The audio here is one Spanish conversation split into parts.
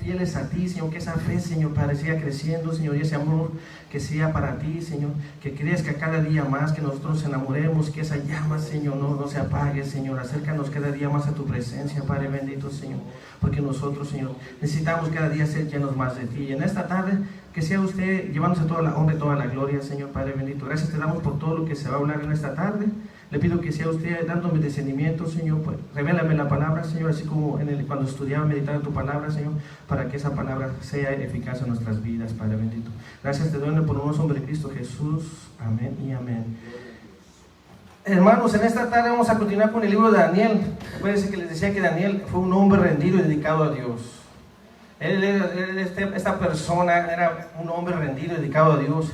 fieles a ti, Señor, que esa fe, Señor Padre, siga creciendo, Señor, y ese amor que sea para ti, Señor, que crezca cada día más, que nosotros nos enamoremos, que esa llama, Señor, no se apague, Señor. Acércanos cada día más a tu presencia, Padre bendito, Señor, porque nosotros, Señor, necesitamos cada día ser llenos más de ti. Y en esta tarde, que sea usted llevándose toda la honra y toda la gloria, Señor Padre bendito. Gracias te damos por todo lo que se va a hablar en esta tarde. Le pido que sea usted dándome discernimiento, Señor, pues, revélame la palabra, Señor, así como cuando estudiaba, meditaba en tu palabra, Señor, para que esa palabra sea eficaz en nuestras vidas, Padre bendito. Gracias te doy por un nombre de Cristo Jesús. Amén y amén. Hermanos, en esta tarde vamos a continuar con el libro de Daniel. Acuérdense que les decía que Daniel fue un hombre rendido y dedicado a Dios. Esta persona era un hombre rendido y dedicado a Dios.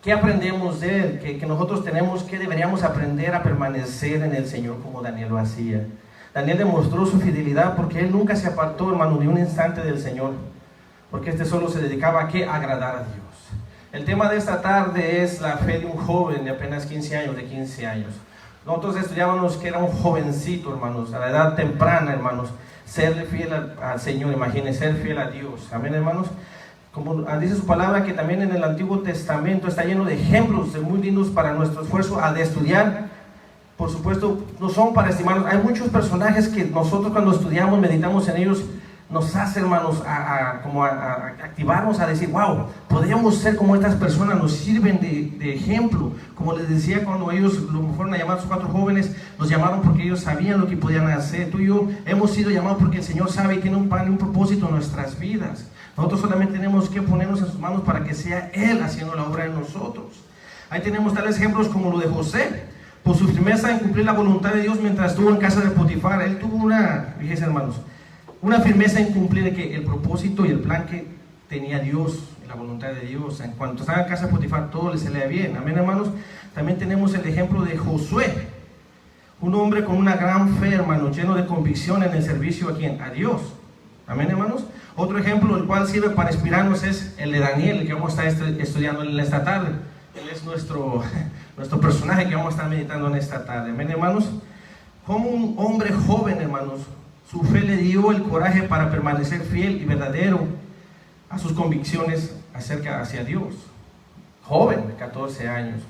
¿Qué aprendemos de él? Que nosotros tenemos que deberíamos aprender a permanecer en el Señor como Daniel lo hacía. Daniel demostró su fidelidad porque él nunca se apartó, hermano, ni un instante del Señor, porque solo se dedicaba a ¿qué? Agradar a Dios. El tema de esta tarde es la fe de un joven de apenas 15 años. Nosotros estudiábamos que era un jovencito, hermanos, a la edad temprana, hermanos, serle fiel al Señor, imagínense, ser fiel a Dios. Amén, hermanos. Como dice su palabra, que también en el Antiguo Testamento está lleno de ejemplos muy lindos para nuestro esfuerzo de estudiar. Por supuesto, no son para estimarlos. Hay muchos personajes que nosotros cuando estudiamos, meditamos en ellos, nos hace, hermanos, como a activarnos, a decir, wow, podríamos ser como estas personas, nos sirven de ejemplo. Como les decía, cuando ellos lo fueron a llamar a sus 4 jóvenes, los llamaron porque ellos sabían lo que podían hacer. Tú y yo hemos sido llamados porque el Señor sabe y tiene un plan y un propósito en nuestras vidas. Nosotros solamente tenemos que ponernos en sus manos para que sea Él haciendo la obra en nosotros. Ahí tenemos tales ejemplos como lo de José. Por su firmeza en cumplir la voluntad de Dios mientras estuvo en casa de Potifar, él tuvo fíjense, hermanos, una firmeza en cumplir el propósito y el plan que tenía Dios, la voluntad de Dios. En cuanto estaba en casa de Potifar, todo le salía bien. Amén, hermanos. También tenemos el ejemplo de Josué, un hombre con una gran fe, hermanos, lleno de convicción en el servicio a Dios. Amén, hermanos. Otro ejemplo, el cual sirve para inspirarnos, es el de Daniel, que vamos a estar estudiando en esta tarde. Él es nuestro personaje que vamos a estar meditando en esta tarde. Amén, hermanos. Como un hombre joven, hermanos, su fe le dio el coraje para permanecer fiel y verdadero a sus convicciones hacia Dios. Joven, de 14 años.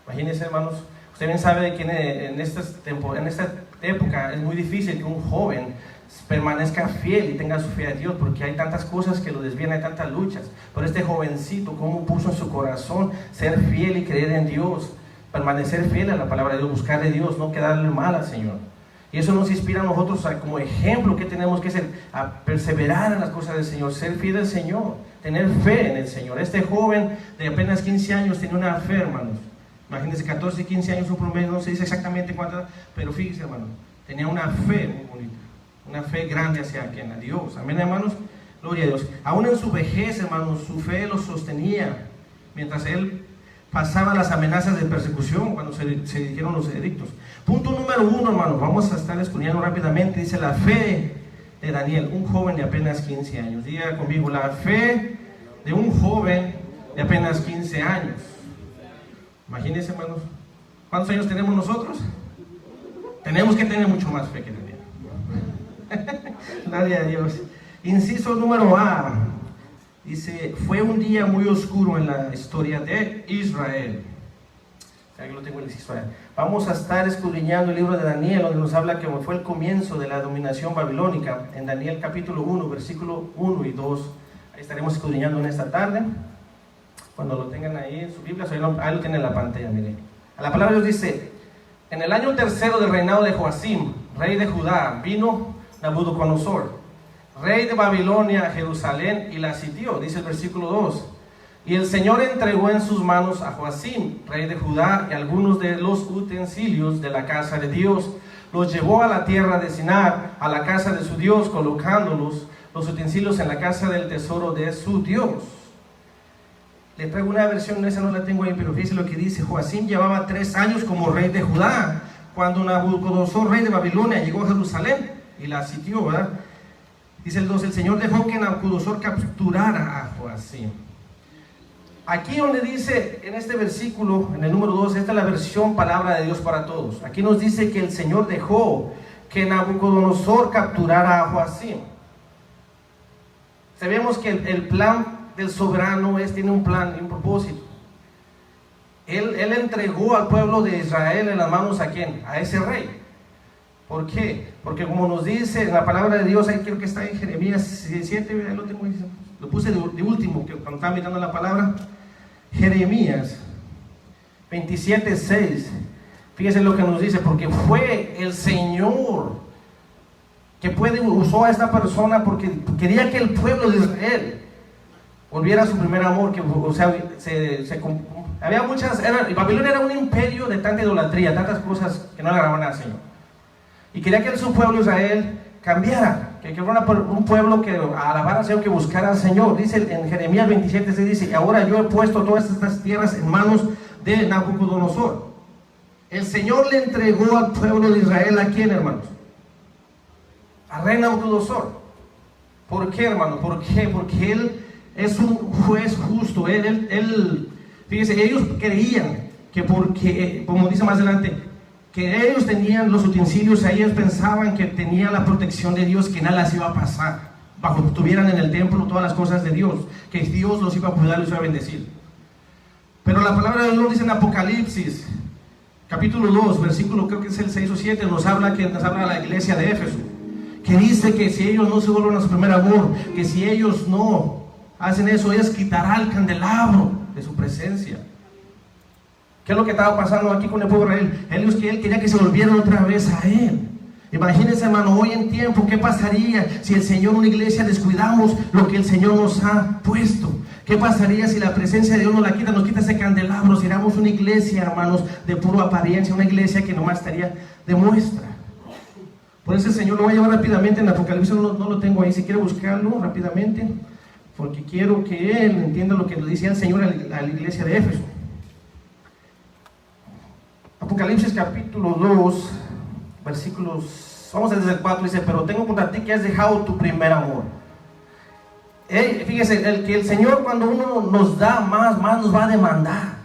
Imagínense, hermanos, usted bien sabe que en esta época es muy difícil que un joven permanezca fiel y tenga su fe a Dios, porque hay tantas cosas que lo desvían, hay tantas luchas. Pero este jovencito, cómo puso en su corazón ser fiel y creer en Dios, permanecer fiel a la palabra de Dios, buscar de Dios, no quedarle mal al Señor. Y eso nos inspira a nosotros como ejemplo que tenemos que ser, a perseverar en las cosas del Señor, ser fiel al Señor, tener fe en el Señor. Este joven de apenas 15 años tenía una fe, hermanos. Imagínense, 14 y 15 años, un promedio, no se dice exactamente cuántas, pero fíjense, hermanos, tenía una fe muy bonita, una fe grande hacia Dios. Amén, hermanos, gloria a Dios. Aún en su vejez, hermanos, su fe lo sostenía, mientras él pasaba las amenazas de persecución cuando se dirigieron los edictos. Punto número 1, hermanos, vamos a estar estudiando rápidamente. Dice la fe de Daniel, un joven de apenas 15 años. Diga conmigo, la fe de un joven de apenas 15 años. Imagínense, hermanos, ¿cuántos años tenemos nosotros? Tenemos que tener mucho más fe que Daniel. Gloria a Dios. Inciso número A. Dice, fue un día muy oscuro en la historia de Israel. Aquí lo tengo en el inciso A. Vamos a estar escudriñando el libro de Daniel, donde nos habla que fue el comienzo de la dominación babilónica. En Daniel capítulo 1, versículo 1 y 2. Ahí estaremos escudriñando en esta tarde. Cuando lo tengan ahí en su Biblia, ahí lo tienen en la pantalla, miren. A la palabra de Dios dice, en el año 3 del reinado de Joacim, rey de Judá, vino Nabucodonosor, rey de Babilonia, a Jerusalén, y la sitió, dice el versículo 2. Y el Señor entregó en sus manos a Joacim, rey de Judá, y algunos de los utensilios de la casa de Dios. Los llevó a la tierra de Sinar, a la casa de su Dios, colocándolos los utensilios en la casa del tesoro de su Dios. Le traigo una versión, esa no la tengo ahí, pero fíjese lo que dice. Joacim llevaba 3 años como rey de Judá, cuando Nabucodonosor, rey de Babilonia, llegó a Jerusalén y la sitió, ¿verdad? Dice el 2, el Señor dejó que Nabucodonosor capturara a Joacim. Aquí donde dice, en este versículo, en el número 2, esta es la versión palabra de Dios para todos. Aquí nos dice que el Señor dejó que Nabucodonosor capturara a Joacim. Sabemos que el plan del soberano tiene un plan y un propósito. Él entregó al pueblo de Israel en las manos ¿a quién? A ese rey. ¿Por qué? Porque como nos dice en la palabra de Dios, ahí creo que está en Jeremías 17, lo puse de último, que cuando estaba mirando la palabra, Jeremías 27:6. Fíjense lo que nos dice, porque fue el Señor que usó a esta persona porque quería que el pueblo de Israel volviera a su primer amor, que o sea, había muchas, Babilonia era un imperio de tanta idolatría, tantas cosas que no le agradaban al Señor. Y quería que su pueblo Israel cambiara, que fuera un pueblo que alabara al Señor, que buscara al Señor. Dice en Jeremías 27, se dice, ahora yo he puesto todas estas tierras en manos de Nabucodonosor. El Señor le entregó al pueblo de Israel, ¿a quién, hermanos? Al rey Nabucodonosor. ¿Por qué, hermano? ¿Por qué? Porque él es un juez justo. Fíjense, ellos creían que porque, como dice más adelante, que ellos tenían los utensilios, ellos pensaban que tenían la protección de Dios, que nada les iba a pasar, bajo que estuvieran en el templo todas las cosas de Dios, que Dios los iba a cuidar y los iba a bendecir. Pero la palabra de Dios dice en Apocalipsis, capítulo 2, versículo creo que es el 6 o 7, nos habla de la iglesia de Éfeso, que dice que si ellos no se vuelven a su primer amor, que si ellos no hacen eso, ellos quitarán el candelabro de su presencia. ¿Qué es lo que estaba pasando aquí con el pueblo de Israel? Él quería que se volvieran otra vez a Él. Imagínense, hermano, hoy en tiempo, ¿qué pasaría si el Señor, una iglesia, descuidamos lo que el Señor nos ha puesto? ¿Qué pasaría si la presencia de Dios nos quita ese candelabro? Si éramos una iglesia, hermanos, de pura apariencia, una iglesia que nomás estaría de muestra. Por eso el Señor lo va a llevar rápidamente en Apocalipsis, no lo tengo ahí, si quiere buscarlo rápidamente, porque quiero que Él entienda lo que le decía el Señor a la iglesia de Éfeso. Apocalipsis capítulo 2, versículos, vamos desde el 4, dice, pero tengo contra ti que has dejado tu primer amor. Fíjese, que el Señor cuando uno nos da más nos va a demandar.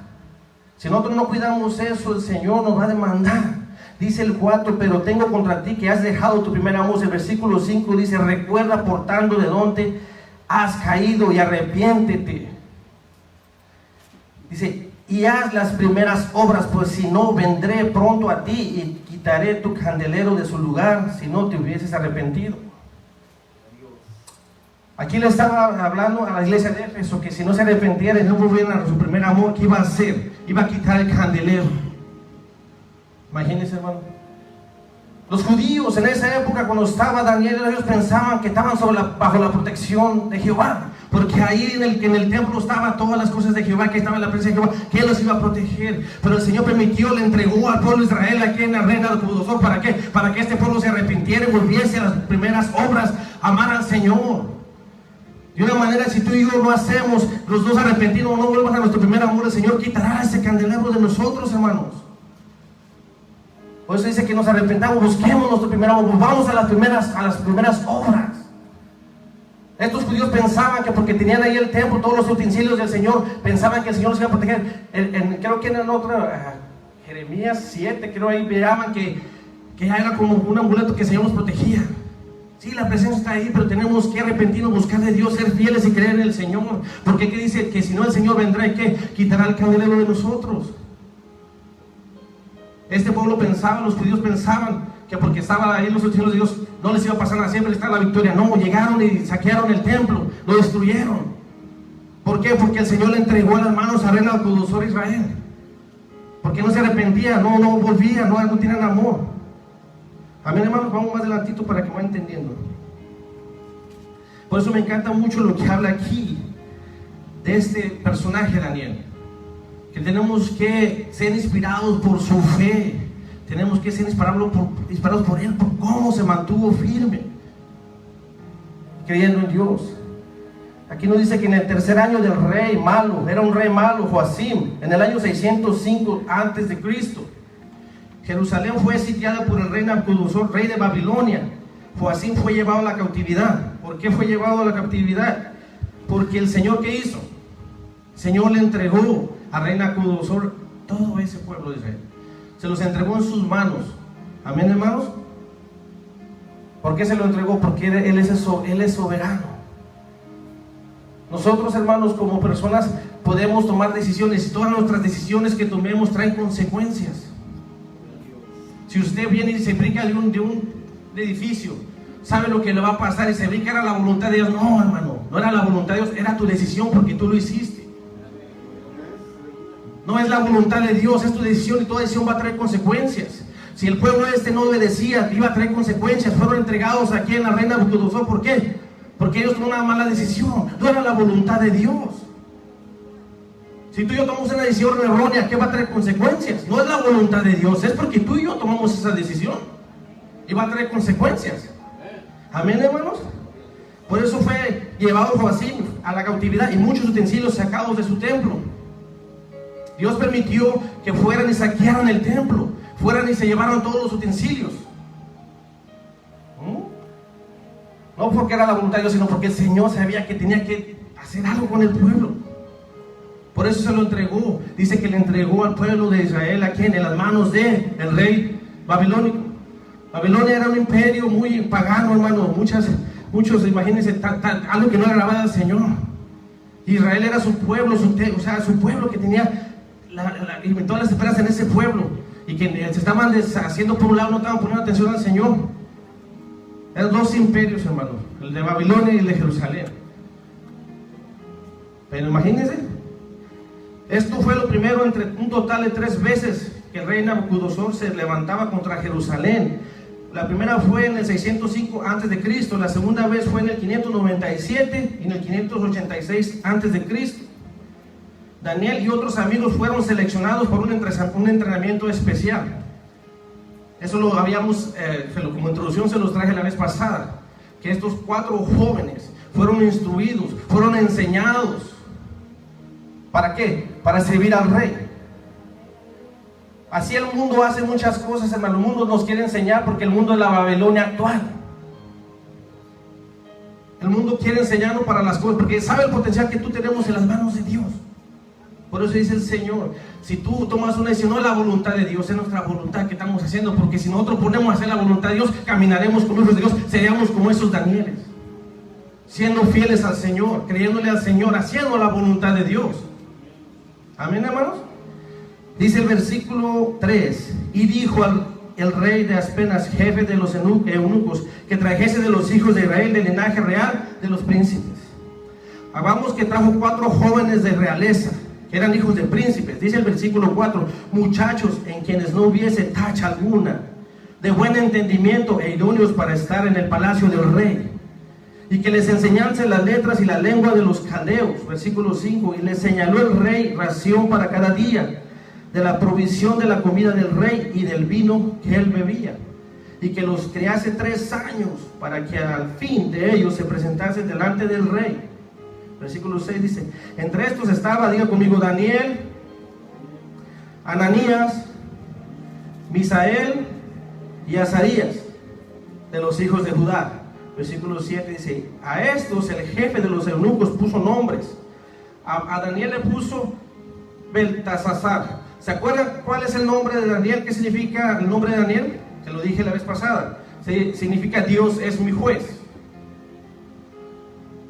Si nosotros no cuidamos eso, el Señor nos va a demandar. Dice el 4, pero tengo contra ti que has dejado tu primer amor. El versículo 5 dice, recuerda por tanto de dónde has caído y arrepiéntete. Dice, y haz las primeras obras, pues si no, vendré pronto a ti y quitaré tu candelero de su lugar, si no te hubieses arrepentido. Aquí le estaba hablando a la iglesia de Éfeso que si no se arrepentiera y no volvieran a su primer amor, ¿qué iba a hacer? Iba a quitar el candelero. Imagínense, hermano. Los judíos en esa época, cuando estaba Daniel, ellos pensaban que estaban bajo la protección de Jehová, porque ahí en el templo estaban todas las cosas de Jehová, que estaba en la presencia de Jehová, que Él los iba a proteger. Pero el Señor permitió, le entregó al pueblo de Israel aquí en la reina de Nabucodonosor. ¿Para qué? Para que este pueblo se arrepintiera y volviese a las primeras obras, amar al Señor. De una manera, si tú y yo no hacemos, los dos arrepentidos, no vuelvas a nuestro primer amor, el Señor quitará ese candelabro de nosotros, hermanos. Por eso dice que nos arrepentamos, busquemos nuestro primer amor, volvamos a las primeras obras. Estos judíos pensaban que porque tenían ahí el templo, todos los utensilios del Señor, pensaban que el Señor los iba a proteger. Creo que en otro, Jeremías 7, creo ahí miraban que ya era como un amuleto que el Señor nos protegía. Sí, la presencia está ahí, pero tenemos que arrepentirnos, buscar de Dios, ser fieles y creer en el Señor. Porque aquí dice que si no, el Señor vendrá y que quitará el candelero de nosotros. Este pueblo pensaba, los judíos pensaban que porque estaba ahí los utensilios de Dios no les iba a pasar nada, siempre estaba la victoria. No, llegaron y saquearon el templo, lo destruyeron. ¿Por qué? Porque el Señor le entregó en las manos a rey Nabucodonosor Israel. Porque no se arrepentía, no volvía, no tenían amor. Amén, hermanos, vamos más adelantito para que vayan entendiendo. Por eso me encanta mucho lo que habla aquí de este personaje, Daniel. Que tenemos que ser inspirados por su fe. Tenemos que ser inspirados por él, por cómo se mantuvo firme, creyendo en Dios. Aquí nos dice que en el tercer año del rey malo, era un rey malo, Joacim, en el año 605 antes de Cristo, Jerusalén fue sitiada por el rey Nabucodonosor, rey de Babilonia. Joacim fue llevado a la cautividad. ¿Por qué fue llevado a la cautividad? Porque el Señor, ¿qué hizo? El Señor le entregó al rey Nabucodonosor todo ese pueblo de Israel. Se los entregó en sus manos. Amén, hermanos. ¿Por qué se lo entregó? Porque Él es soberano. Nosotros, hermanos, como personas podemos tomar decisiones, y todas nuestras decisiones que tomemos traen consecuencias. Si usted viene y se brinca de un edificio, sabe lo que le va a pasar y se brinca, era la voluntad de Dios. No, hermano, no era la voluntad de Dios, era tu decisión porque tú lo hiciste. No es la voluntad de Dios, es tu decisión, y toda decisión va a traer consecuencias. Si el pueblo no obedecía, iba a traer consecuencias. Fueron entregados aquí en la reina Nabucodonosor. ¿Por qué? Porque ellos tomaron una mala decisión. No era la voluntad de Dios. Si tú y yo tomamos una decisión errónea, ¿qué va a traer consecuencias? No es la voluntad de Dios, es porque tú y yo tomamos esa decisión y va a traer consecuencias. Amén, hermanos. Por eso fue llevado Joacim a la cautividad y muchos utensilios sacados de su templo. Dios permitió que fueran y saquearan el templo, fueran y se llevaran todos los utensilios. No porque era la voluntad de Dios, sino porque el Señor sabía que tenía que hacer algo con el pueblo. Por eso se lo entregó. Dice que le entregó al pueblo de Israel aquí en las manos del rey babilónico. Babilonia era un imperio muy pagano, hermano. Muchos, imagínense, algo que no agradaba al Señor. Israel era su pueblo, su pueblo que tenía inventó las esperanzas en ese pueblo, y que se estaban deshaciendo por un lado, no estaban poniendo atención al Señor. Eran dos imperios, hermano, el de Babilonia y el de Jerusalén. Pero imagínense, esto fue lo primero entre un total de 3 veces que el rey Nabucodonosor se levantaba contra Jerusalén. La primera fue en el 605 a.C., la segunda vez fue en el 597 y en el 586 a.C. Daniel y otros amigos fueron seleccionados por un entrenamiento especial. Eso lo habíamos, como introducción se los traje la vez pasada, que estos 4 jóvenes fueron instruidos, fueron enseñados. ¿Para qué? Para servir al rey. Así el mundo hace muchas cosas, hermano. El mundo nos quiere enseñar porque el mundo es la Babilonia actual. El mundo quiere enseñarnos para las cosas porque sabe el potencial que tú tenemos en las manos de Dios. Por eso dice el Señor, si tú tomas una decisión, no es la voluntad de Dios, es nuestra voluntad que estamos haciendo, porque si nosotros ponemos a hacer la voluntad de Dios, caminaremos como hijos de Dios, seríamos como esos Danieles, siendo fieles al Señor, creyéndole al Señor, haciendo la voluntad de Dios. Amén, hermanos. Dice el versículo 3, y dijo el rey de Aspenas, jefe de los eunucos, que trajese de los hijos de Israel, del linaje real de los príncipes. Hagamos que trajo 4 jóvenes de realeza, que eran hijos de príncipes. Dice el versículo 4, muchachos en quienes no hubiese tacha alguna, de buen entendimiento e idóneos para estar en el palacio del rey, y que les enseñase las letras y la lengua de los caldeos. Versículo 5, y les señaló el rey ración para cada día, de la provisión de la comida del rey y del vino que él bebía, y que los criase 3 años, para que al fin de ellos se presentasen delante del rey. Versículo 6 dice, entre estos estaba, diga conmigo, Daniel, Ananías, Misael y Azarías, de los hijos de Judá. Versículo 7 dice, a estos el jefe de los eunucos puso nombres. A Daniel le puso Beltasazar. ¿Se acuerdan cuál es el nombre de Daniel? ¿Qué significa el nombre de Daniel? Se lo dije la vez pasada. Significa Dios es mi juez.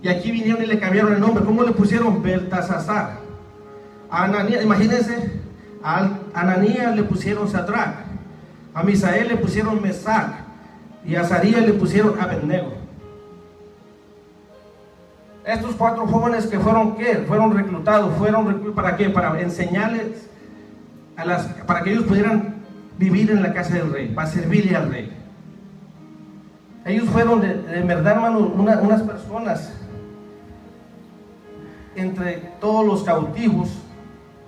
Y aquí vinieron y le cambiaron el nombre. ¿Cómo le pusieron? Beltasazar. A Ananías, imagínense, a Ananías le pusieron Sadrach, a Misael le pusieron Mesac, y a Azarías le pusieron Abednego. Estos 4 jóvenes que fueron, ¿qué? Fueron reclutados, ¿para qué? Para enseñarles, para que ellos pudieran vivir en la casa del rey, para servirle al rey. Ellos fueron, de verdad, hermano, unas personas, entre todos los cautivos,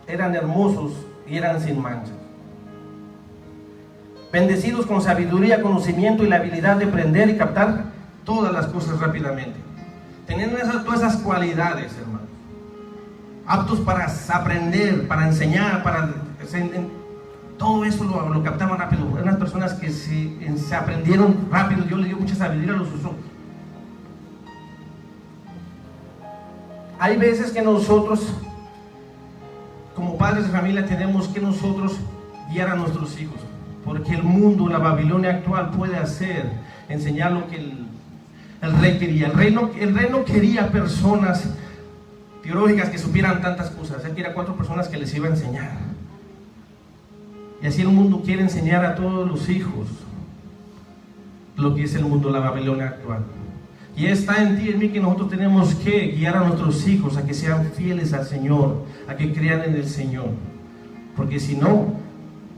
eran hermosos y eran sin mancha. Bendecidos con sabiduría, conocimiento y la habilidad de aprender y captar todas las cosas rápidamente. Teniendo todas esas cualidades, hermanos, aptos para aprender, para enseñar, todo eso lo captaban rápido. Eran unas personas que se aprendieron rápido. Dios le dio mucha sabiduría, los usó. Hay veces que nosotros, como padres de familia, tenemos que nosotros guiar a nuestros hijos, porque el mundo, la Babilonia actual, puede enseñar lo que el rey quería. El rey no quería personas teológicas que supieran tantas cosas. Él quería 4 personas que les iba a enseñar. Y así el mundo quiere enseñar a todos los hijos lo que es el mundo, la Babilonia actual. Y está en ti y en mí que nosotros tenemos que guiar a nuestros hijos a que sean fieles al Señor, a que crean en el Señor. Porque si no,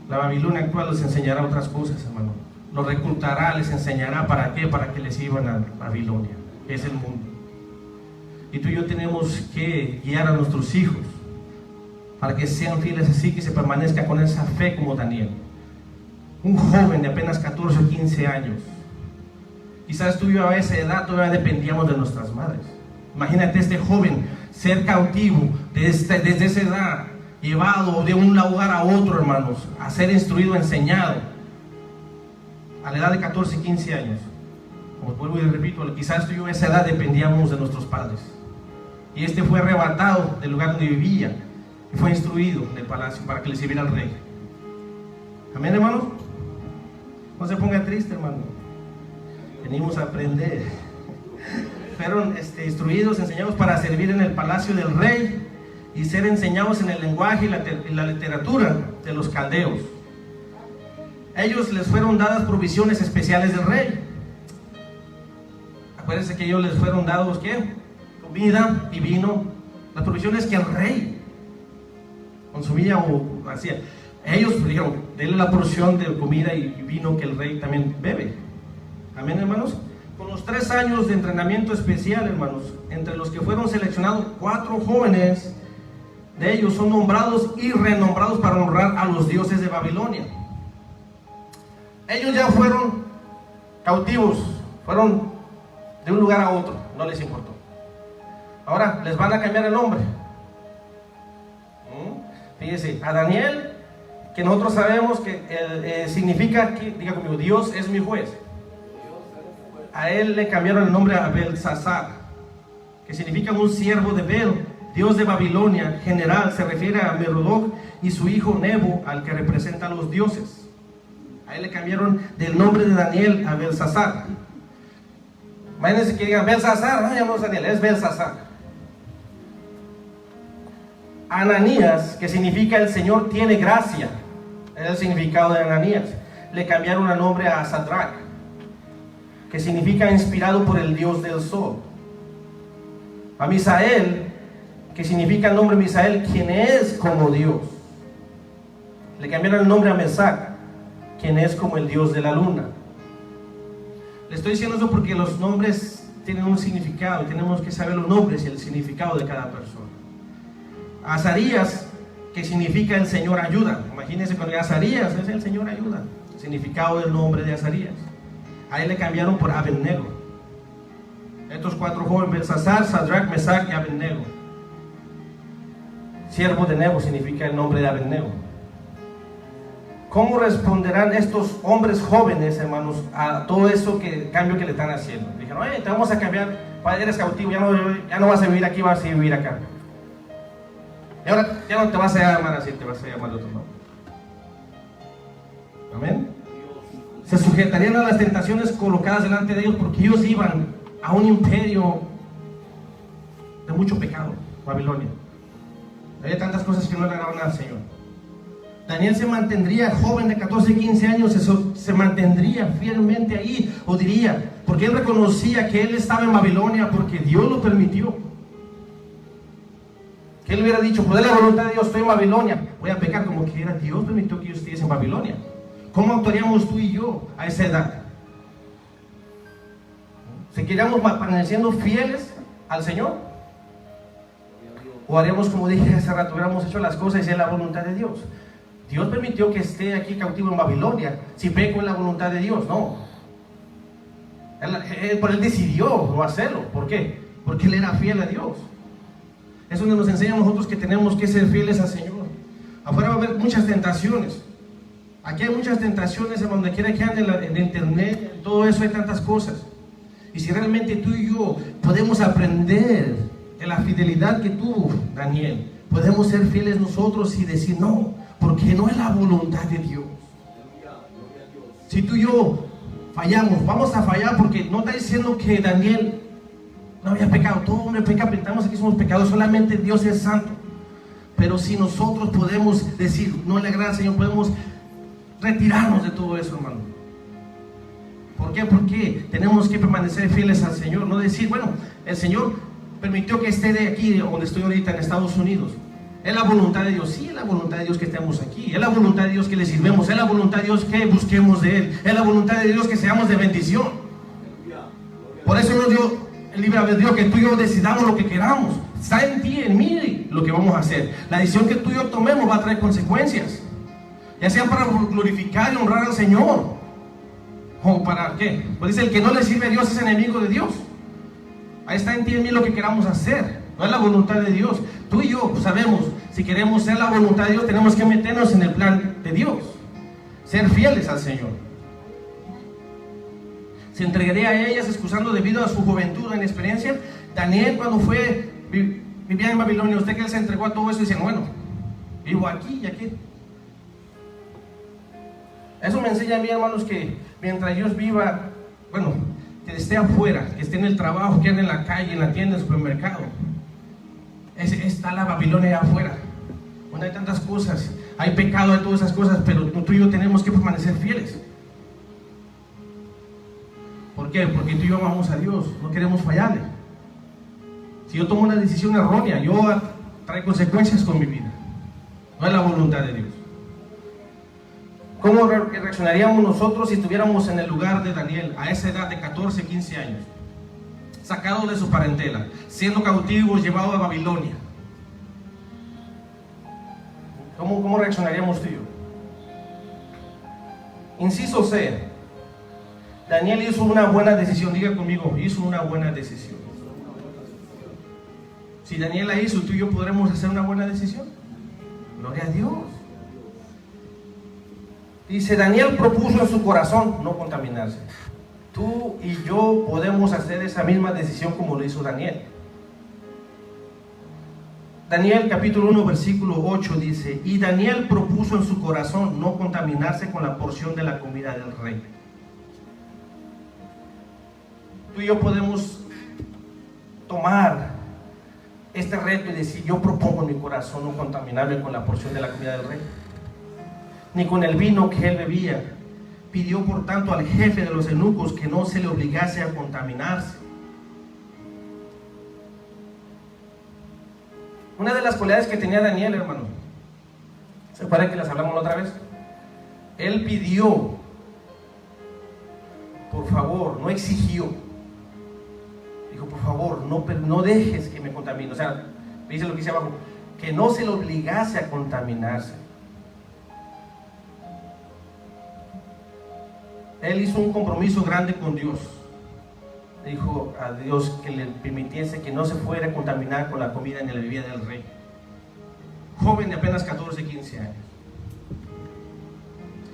la Babilonia actual les enseñará otras cosas, hermano. Los reclutará, les enseñará para qué, para que les sirvan a Babilonia, que es el mundo. Y tú y yo tenemos que guiar a nuestros hijos para que sean fieles así, que se permanezca con esa fe como Daniel. Un joven de apenas 14 o 15 años. Quizás tú y yo a esa edad todavía dependíamos de nuestras madres. Imagínate este joven ser cautivo desde esa edad, llevado de un lugar a otro, hermanos, a ser instruido, enseñado, a la edad de 14, 15 años. Como vuelvo y repito, quizás tú y yo a esa edad dependíamos de nuestros padres. Y este fue arrebatado del lugar donde vivía y fue instruido en el palacio para que le sirviera al rey. Amén, hermanos. No se ponga triste, hermano. Venimos a aprender. Fueron instruidos, enseñados para servir en el palacio del rey y ser enseñados en el lenguaje y la literatura de los caldeos. Ellos les fueron dadas provisiones especiales del rey. Acuérdense que ellos les fueron dados ¿qué? Comida y vino, las provisiones que el rey consumía o hacía. Ellos dijeron, denle la porción de comida y vino que el rey también bebe. Amén, hermanos. Con los 3 años de entrenamiento especial, hermanos, entre los que fueron seleccionados 4 jóvenes de ellos son nombrados y renombrados para honrar a los dioses de Babilonia. Ellos ya fueron cautivos, fueron de un lugar a otro, no les importó. Ahora les van a cambiar el nombre. Fíjese, a Daniel, que nosotros sabemos que significa, diga conmigo, Dios es mi juez. A él le cambiaron el nombre a Belsasar, que significa un siervo de Bel, Dios de Babilonia. General, se refiere a Merodach y su hijo Nebo, al que representa a los dioses. A él le cambiaron del nombre de Daniel a Belsasar. Imagínense que digan Belsasar, no llamamos Daniel, es Belsasar. Ananías, que significa el Señor tiene gracia, es el significado de Ananías. Le cambiaron el nombre a Sadrach, que significa inspirado por el Dios del sol. A Misael, que significa el nombre Misael, quien es como Dios. Le cambiaron el nombre a Mesac, quien es como el Dios de la luna. Le estoy diciendo eso porque los nombres tienen un significado y tenemos que saber los nombres y el significado de cada persona. Azarías, que significa el Señor ayuda. Imagínense cuando Azarías es el Señor ayuda. El significado del nombre de Azarías. A él le cambiaron por Abednego. Estos 4 jóvenes, Belsasar, Sadrach, Mesac y Abednego. Siervo de Nebo significa el nombre de Abednego. ¿Cómo responderán estos hombres jóvenes, hermanos, a todo eso cambio que le están haciendo? Dijeron, oye, te vamos a cambiar, eres cautivo, ya no vas a vivir aquí, vas a vivir acá. Y ahora ya no te vas a llamar así, te vas a llamar de otro nombre. Amén. Se sujetarían a las tentaciones colocadas delante de ellos porque ellos iban a un imperio de mucho pecado, Babilonia. Había tantas cosas que no le agradaban al Señor. Daniel se mantendría joven de 14, 15 años, se mantendría fielmente ahí, o diría, porque él reconocía que él estaba en Babilonia porque Dios lo permitió. Que él hubiera dicho, por la voluntad de Dios estoy en Babilonia, voy a pecar, como que era Dios permitió que yo estuviese en Babilonia. ¿Cómo actuaríamos tú y yo a esa edad? ¿Seguiríamos permaneciendo fieles al Señor? ¿O haríamos como dije hace rato, hubiéramos hecho las cosas y es la voluntad de Dios? Dios permitió que esté aquí cautivo en Babilonia. Si peco en la voluntad de Dios, no. Él decidió no hacerlo. ¿Por qué? Porque él era fiel a Dios. Es donde nos enseña a nosotros que tenemos que ser fieles al Señor. Afuera va a haber muchas tentaciones. Aquí hay muchas tentaciones, en donde quiera que ande en internet, en todo eso hay tantas cosas. Y si realmente tú y yo podemos aprender de la fidelidad que tuvo Daniel, podemos ser fieles nosotros y decir no, porque no es la voluntad de Dios. Si tú y yo fallamos, vamos a fallar porque no está diciendo que Daniel No había pecado, todo hombre peca, pensamos que somos pecadores, solamente Dios es santo. Pero si nosotros podemos decir, no le agrada al Señor, podemos retirarnos de todo eso, hermano. ¿Por qué? Porque tenemos que permanecer fieles al Señor, no decir, bueno, el Señor permitió que esté de aquí, donde estoy ahorita en Estados Unidos. Es la voluntad de Dios, sí, es la voluntad de Dios que estemos aquí, es la voluntad de Dios que le sirvemos, es la voluntad de Dios que busquemos de Él, es la voluntad de Dios que seamos de bendición. Por eso nos dio el libre albedrío, que tú y yo decidamos lo que queramos. Está en ti, en mí, lo que vamos a hacer. La decisión que tú y yo tomemos va a traer consecuencias, ya sea para glorificar y honrar al Señor, o para qué. Pues dice, el que no le sirve a Dios es enemigo de Dios. Ahí está en ti y en mí lo que queramos hacer, no es la voluntad de Dios. Tú y yo sabemos, si queremos ser la voluntad de Dios, tenemos que meternos en el plan de Dios, ser fieles al Señor. Se entregaría a ellas excusando debido a su juventud o inexperiencia. Daniel, cuando vivía en Babilonia, usted que él se entregó a todo eso y dice, bueno, vivo aquí y aquí. Eso me enseña a mí, hermanos, que mientras Dios viva, bueno, que esté afuera, que esté en el trabajo, que ande en la calle, en la tienda, en el supermercado, está la Babilonia allá afuera, donde hay tantas cosas, hay pecado, hay todas esas cosas, pero tú y yo tenemos que permanecer fieles. ¿Por qué? Porque tú y yo amamos a Dios, no queremos fallarle. Si yo tomo una decisión errónea, yo trae consecuencias con mi vida, no es la voluntad de Dios. ¿Cómo reaccionaríamos nosotros si estuviéramos en el lugar de Daniel a esa edad de 14, 15 años? Sacados de su parentela, siendo cautivos, llevados a Babilonia. ¿Cómo reaccionaríamos tú y yo? Inciso C. Daniel hizo una buena decisión. Diga conmigo, hizo una buena decisión. Si Daniel la hizo, tú y yo podremos hacer una buena decisión. Gloria a Dios. Dice, Daniel propuso en su corazón no contaminarse. Tú y yo podemos hacer esa misma decisión como lo hizo Daniel. Daniel capítulo 1 versículo 8 dice, y Daniel propuso en su corazón no contaminarse con la porción de la comida del rey. Tú y yo podemos tomar este reto y decir, yo propongo en mi corazón no contaminarme con la porción de la comida del rey, ni con el vino que él bebía. Pidió por tanto al jefe de los eunucos que no se le obligase a contaminarse. Una de las cualidades que tenía Daniel, hermano, ¿se acuerdan que las hablamos la otra vez? Él pidió, por favor, no exigió. Dijo, por favor, no dejes que me contamine. O sea, dice lo que dice abajo, que no se le obligase a contaminarse. Él hizo un compromiso grande con Dios. Dijo a Dios que le permitiese que no se fuera a contaminar con la comida ni la bebida del rey. Joven de apenas 14, 15 años.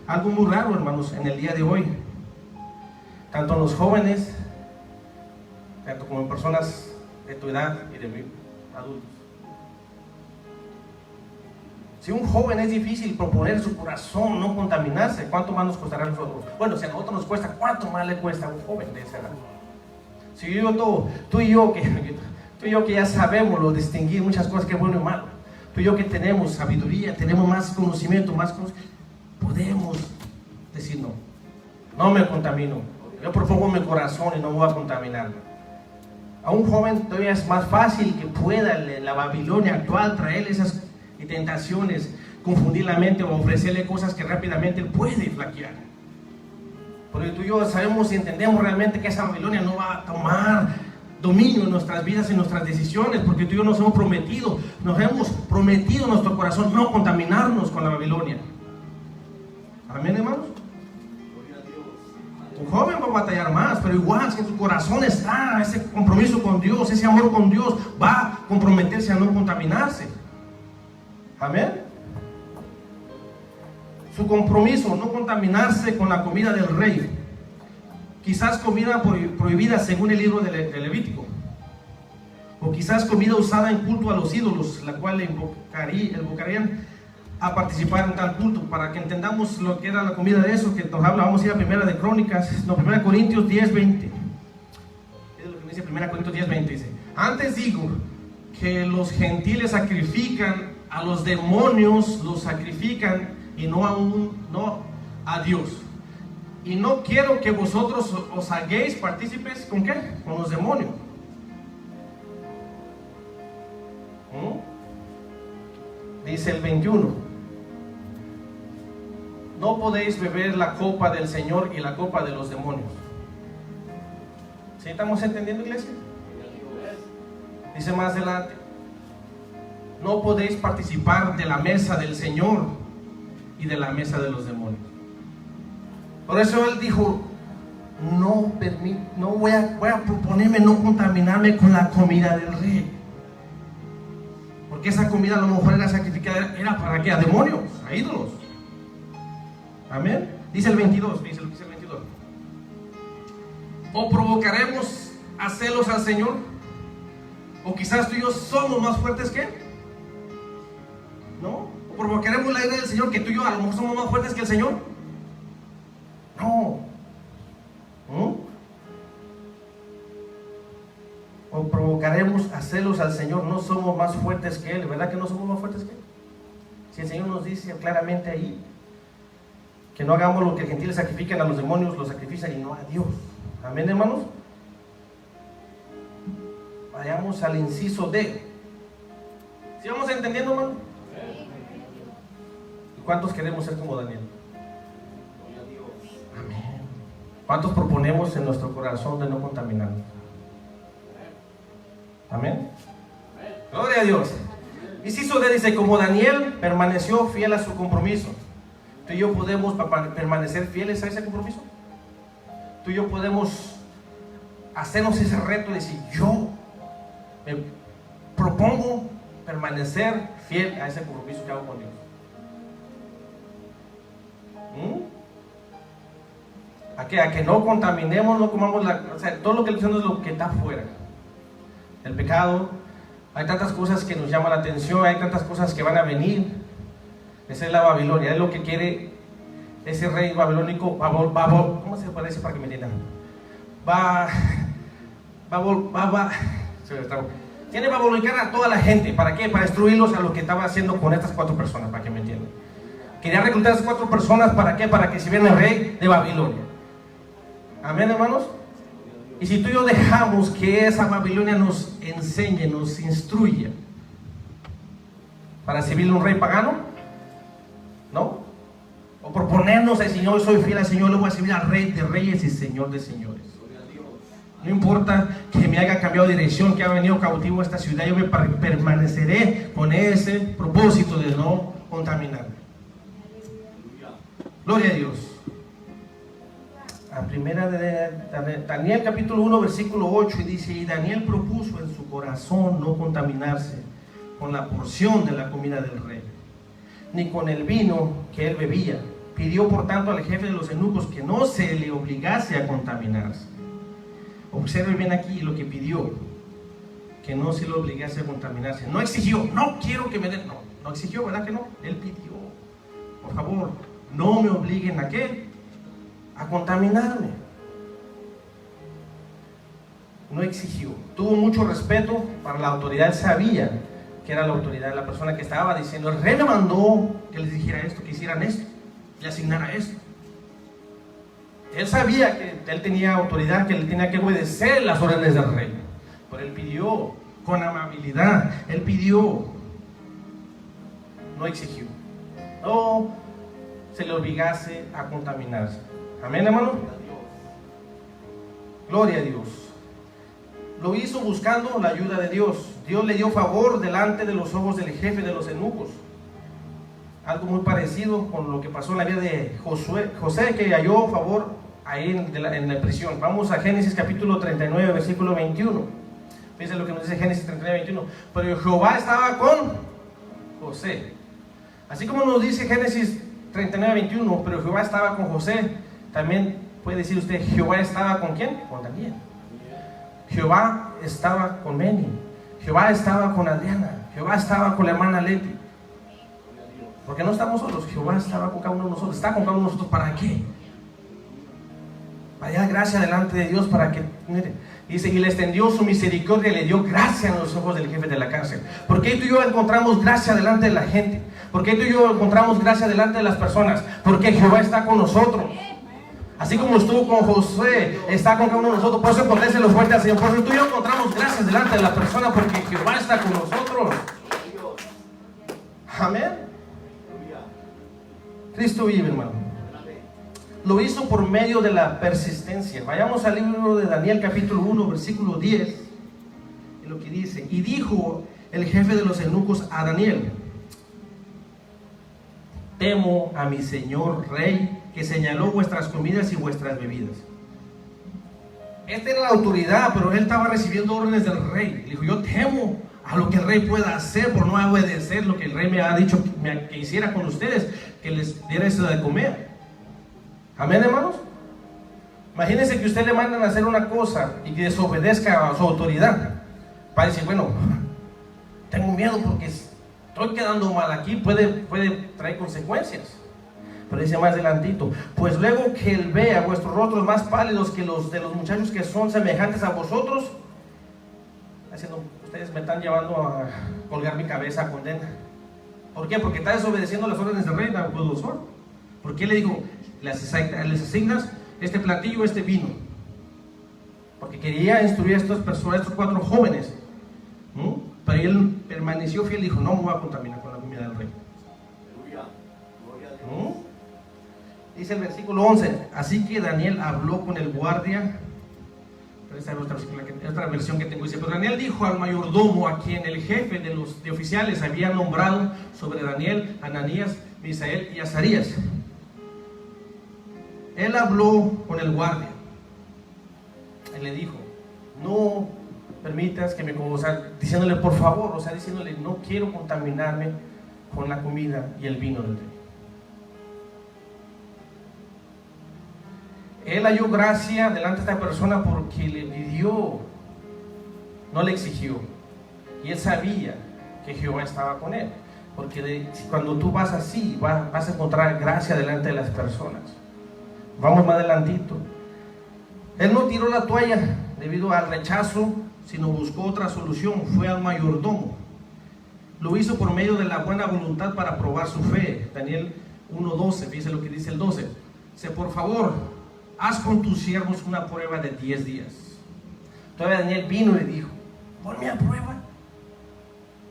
Algo muy raro, hermanos, en el día de hoy. Tanto en los jóvenes, tanto como en personas de tu edad y de adultos. Si un joven es difícil proponer su corazón no contaminarse, ¿cuánto más nos costará a nosotros? Bueno, si a nosotros nos cuesta, ¿cuánto más le cuesta a un joven de esa edad? Si tú y yo que ya sabemos lo distinguir muchas cosas que es bueno y malo, tú y yo que tenemos sabiduría, tenemos más conocimiento, podemos decir no me contamino, yo propongo mi corazón y no voy a contaminarme. A un joven todavía es más fácil que pueda la Babilonia actual traerle esas tentaciones, confundir la mente o ofrecerle cosas que rápidamente él puede flaquear. Porque tú y yo sabemos y entendemos realmente que esa Babilonia no va a tomar dominio en nuestras vidas y en nuestras decisiones, porque tú y yo nos hemos prometido en nuestro corazón no contaminarnos con la Babilonia. Amén, hermanos. Un joven va a batallar más, pero igual si en su corazón está ese compromiso con Dios, ese amor con Dios, va a comprometerse a no contaminarse. Amén. Su compromiso, no contaminarse con la comida del rey. Quizás comida prohibida según el libro de Levítico. O quizás comida usada en culto a los ídolos, la cual le invocarían a participar en tal culto. Para que entendamos lo que era la comida de eso, que nos habla, vamos a ir a Primera de Crónicas, no, 1 Corintios 10:20. Es lo que Dice 1 Corintios 10:20, dice, antes digo que los gentiles sacrifican a los demonios, los sacrifican y no a Dios. Y no quiero que vosotros os hagáis partícipes, ¿con qué? Con los demonios. Dice el 21, no podéis beber la copa del Señor y la copa de los demonios. ¿Sí estamos entendiendo, iglesia? Dice más adelante, no podéis participar de la mesa del Señor y de la mesa de los demonios. Por eso él dijo, no voy a proponerme no contaminarme con la comida del rey. Porque esa comida a lo mejor era sacrificada, ¿era para qué? A demonios, a ídolos. Amén. Dice el 22, dice el 22. ¿O provocaremos a celos al Señor? ¿O quizás tú y yo somos más fuertes que Él? ¿No? ¿O provocaremos la ira del Señor, que tú y yo a lo mejor somos más fuertes que el Señor? No. ¿O provocaremos a celos al Señor? No somos más fuertes que Él. ¿Verdad que no somos más fuertes que Él? Si el Señor nos dice claramente ahí que no hagamos lo que los gentiles sacrifican a los demonios, los sacrifican y no a Dios. Amén, hermanos. Vayamos al inciso D. ¿Sí vamos entendiendo, hermano? ¿Y cuántos queremos ser como Daniel? Amén. ¿Cuántos proponemos en nuestro corazón de no contaminarnos? Amén. Gloria a Dios. Inciso D dice, como Daniel permaneció fiel a su compromiso, tú y yo podemos permanecer fieles a ese compromiso. Tú y yo podemos hacernos ese reto de decir, yo me propongo permanecer fiel a ese compromiso que hago con Dios. ¿A qué? A que no contaminemos, no comamos o sea, todo lo que le dicen es lo que está afuera. El pecado, hay tantas cosas que nos llaman la atención, hay tantas cosas que van a venir. Esa es la Babilonia, es lo que quiere ese rey babilónico. ¿Cómo se parece para que me entiendan? Tiene babilonicar a toda la gente. ¿Para qué? Para destruirlos, a lo que estaba haciendo con estas 4 personas, para que me entiendan. Quería reclutar a esas 4 personas, ¿para qué? Para que sirvieran al rey de Babilonia. Amén, hermanos. Y si tú y yo dejamos que esa Babilonia nos enseñe, nos instruya para servirle a un rey pagano, ¿no? O proponernos al Señor, soy fiel al Señor, le voy a servir al Rey de Reyes y Señor de Señores. No importa que me haya cambiado de dirección, que haya venido cautivo a esta ciudad, yo me permaneceré con ese propósito de no contaminarme. Gloria a Dios. A primera de Daniel capítulo 1 versículo 8 y dice, y Daniel propuso en su corazón no contaminarse con la porción de la comida del rey, ni con el vino que él bebía. Pidió por tanto al jefe de los eunucos que no se le obligase a contaminarse. Observe bien aquí lo que pidió, que no se le obligase a contaminarse. No exigió, no quiero que me den, no exigió, ¿verdad que no? Él pidió, por favor, no me obliguen a qué, a contaminarme. No exigió, tuvo mucho respeto para la autoridad. Él sabía que era la autoridad, la persona que estaba diciendo, el rey me mandó que les dijera esto, que hicieran esto, le asignara esto. Él sabía que él tenía autoridad, que él tenía que obedecer las órdenes del rey, pero él pidió con amabilidad, él pidió, no exigió, no se le obligase a contaminarse. Amén, hermano. Gloria a Dios. Lo hizo buscando la ayuda de Dios. Dios le dio favor delante de los ojos del jefe de los eunucos. Algo muy parecido con lo que pasó en la vida de José, que halló favor ahí en la prisión. Vamos a Génesis capítulo 39, versículo 21. Fíjense lo que nos dice Génesis 39, 21. Pero Jehová estaba con José. Así como nos dice Génesis 39, 21, pero Jehová estaba con José, también puede decir usted, Jehová estaba con ¿quién? Con Daniel. Jehová estaba con Benny. Jehová estaba con Adriana. Jehová estaba con la hermana Leti. Porque no estamos solos. Jehová estaba con cada uno de nosotros. Está con cada uno de nosotros. ¿Para qué? Para dar gracia delante de Dios. Para que, mire, Dice, y le extendió su misericordia y le dio gracia en los ojos del jefe de la cárcel. ¿Por qué tú y yo encontramos gracia delante de la gente? ¿Por qué tú y yo encontramos gracia delante de las personas? Porque Jehová está con nosotros. Así como estuvo con Josué, está con cada uno de nosotros. Por eso ponéselo fuerte al Señor. Por eso tú y yo encontramos gracias delante de la persona, porque Jehová está con nosotros. Amén. Cristo vive, hermano. Lo hizo por medio de la persistencia. Vayamos al libro de Daniel capítulo 1 versículo 10, y lo que dice: y dijo el jefe de los eunucos a Daniel: temo a mi señor rey, que señaló vuestras comidas y vuestras bebidas. Esta era la autoridad, pero él estaba recibiendo órdenes del rey. Le dijo: yo temo a lo que el rey pueda hacer por no obedecer lo que el rey me ha dicho que hiciera con ustedes, que les diera eso de comer. Amén, hermanos. Imagínense que usted le mandan a hacer una cosa y que desobedezca a su autoridad. Para decir, bueno, tengo miedo porque estoy quedando mal aquí, puede traer consecuencias. Pero dice más adelantito: pues luego que él vea vuestros rostros más pálidos que los de los muchachos que son semejantes a vosotros, haciendo, ustedes me están llevando a colgar mi cabeza a condena. ¿Por qué? Porque está desobedeciendo las órdenes del rey Nabucodonosor. ¿Por qué le digo, les asignas este platillo, este vino? Porque quería instruir a estas personas, a estos 4 jóvenes. Pero él permaneció fiel y dijo: no me voy a contaminar con la comida del rey. Dice el versículo 11: así que Daniel habló con el guardia. Esta es otra versión que tengo. Dice: pero Daniel dijo al mayordomo, a quien el jefe de oficiales había nombrado sobre Daniel, Ananías, Misael y Azarías. Él habló con el guardia. Él le dijo: no permitas que me, o sea, diciéndole por favor, o sea, diciéndole, no quiero contaminarme con la comida y el vino del rey. Él halló gracia delante de esta persona porque le pidió, no le exigió. Y él sabía que Jehová estaba con él. Porque cuando tú vas así, vas a encontrar gracia delante de las personas. Vamos más adelantito. Él no tiró la toalla debido al rechazo, sino buscó otra solución. Fue al mayordomo. Lo hizo por medio de la buena voluntad para probar su fe. Daniel 1:12, dice lo que dice el 12. Dice: por favor, haz con tus siervos una prueba de 10 días. Todavía Daniel vino y le dijo: ponme a prueba.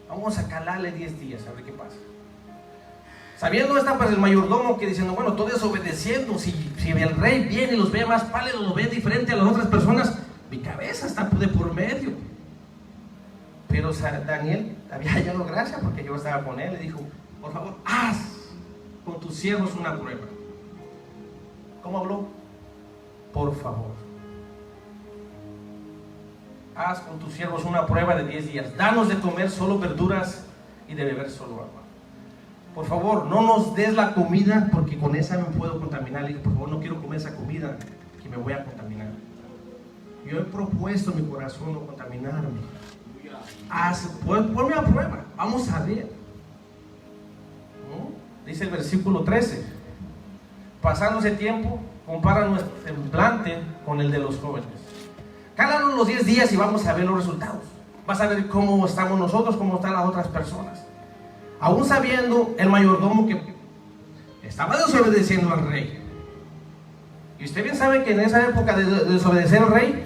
Vamos a calarle 10 días, a ver qué pasa. Sabiendo esta, pues el mayordomo que diciendo: bueno, estoy desobedeciendo. Si el rey viene y los ve más pálidos, los ve diferente a las otras personas, mi cabeza está de por medio. Pero Daniel había hallado gracia porque yo estaba con él. Le dijo: por favor, haz con tus siervos una prueba. ¿Cómo habló? Por favor, haz con tus siervos una prueba de 10 días. Danos de comer solo verduras y de beber solo agua. Por favor, no nos des la comida porque con esa me puedo contaminar. Le dije: por favor, no quiero comer esa comida que me voy a contaminar. Yo he propuesto en mi corazón no contaminarme. Ponme a prueba, vamos a ver. Dice el versículo 13: pasando ese tiempo, compara nuestro semblante con el de los jóvenes. Cálanos los 10 días y vamos a ver los resultados. Vas a ver cómo estamos nosotros, cómo están las otras personas. Aún sabiendo el mayordomo que estaba desobedeciendo al rey. Y usted bien sabe que en esa época de desobedecer al rey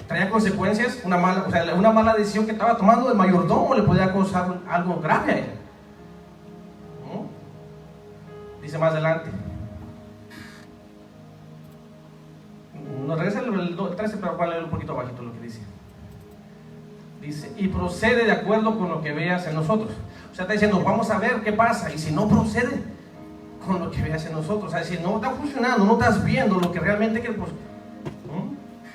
traía consecuencias. Una mala decisión que estaba tomando el mayordomo le podía causar algo grave a él. Dice más adelante. Nos regresa el 13, pero voy a leer un poquito bajito lo que dice. Dice: y procede de acuerdo con lo que veas en nosotros. O sea, está diciendo: vamos a ver qué pasa. Y si no procede con lo que veas en nosotros, o sea, si no está funcionando, no estás viendo lo que realmente quieres, pues,